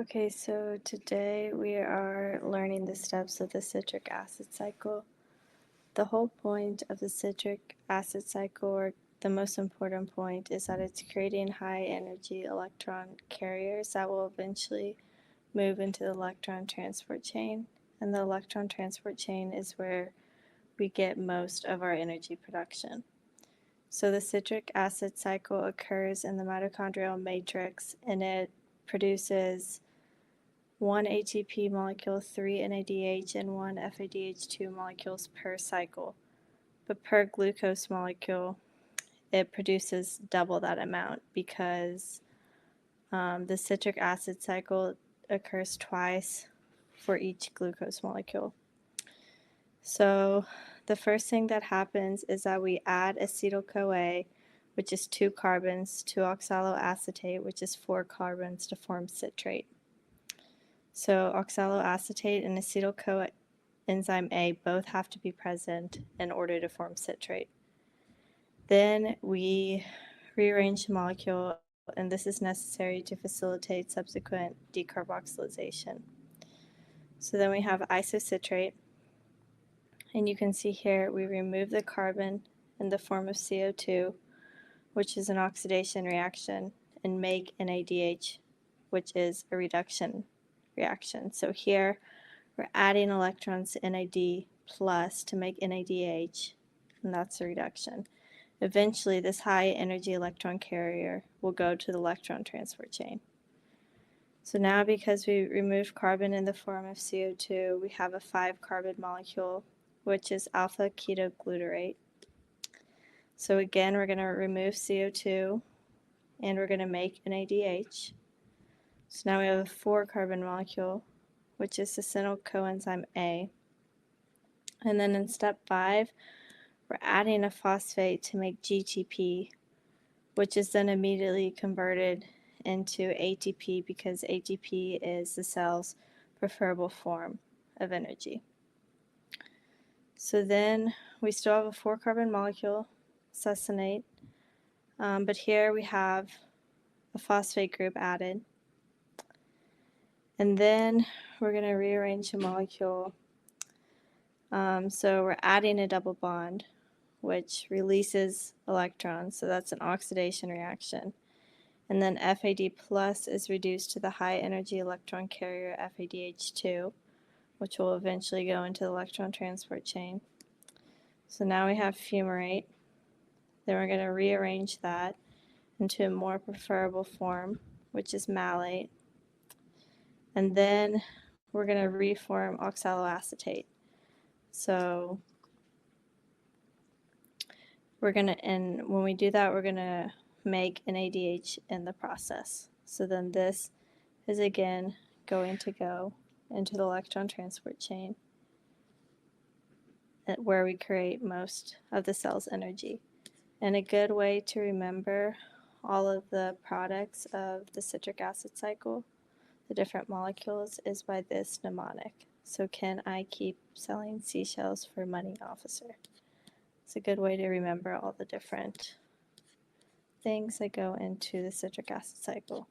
Okay, so today we are learning the steps of the citric acid cycle. The whole point of the citric acid cycle, or the most important point, is that it's creating high energy electron carriers that will eventually move into the electron transport chain. And the electron transport chain is where we get most of our energy production. So the citric acid cycle occurs in the mitochondrial matrix, and it produces 1 ATP molecule, 3 NADH, and 1 FADH2 molecules per cycle. But per glucose molecule, it produces double that amount because the citric acid cycle occurs twice for each glucose molecule. So the first thing that happens is that we add acetyl-CoA, which is 2 carbons, to oxaloacetate, which is 4 carbons, to form citrate. So oxaloacetate and acetyl-CoA enzyme A both have to be present in order to form citrate. Then we rearrange the molecule, and this is necessary to facilitate subsequent decarboxylation. So then we have isocitrate, and you can see here we remove the carbon in the form of CO2, which is an oxidation reaction, and make NADH, which is a reduction reaction. So here we're adding electrons to NAD plus to make NADH, and that's a reduction. Eventually, this high energy electron carrier will go to the electron transport chain. So now, because we removed carbon in the form of CO2, we have a 5-carbon molecule, which is alpha ketoglutarate. So again, we're going to remove CO2, and we're going to make NADH. So now we have a 4-carbon molecule, which is acetyl coenzyme A. And then in step 5, we're adding a phosphate to make GTP, which is then immediately converted into ATP because ATP is the cell's preferable form of energy. So then we still have a 4-carbon molecule, succinate, but here we have a phosphate group added. And then we're going to rearrange the molecule. So we're adding a double bond, which releases electrons, so that's an oxidation reaction. And then FAD plus is reduced to the high energy electron carrier FADH2, which will eventually go into the electron transport chain. So now we have fumarate. Then we're going to rearrange that into a more preferable form, which is malate. And then we're going to reform oxaloacetate. So we're going to, and when we do that, we're going to make NADH in the process. So then this is again going to go into the electron transport chain, where we create most of the cell's energy. And a good way to remember all of the products of the citric acid cycle, the different molecules, is by this mnemonic. So can I keep selling seashells for money, officer? It's a good way to remember all the different things that go into the citric acid cycle.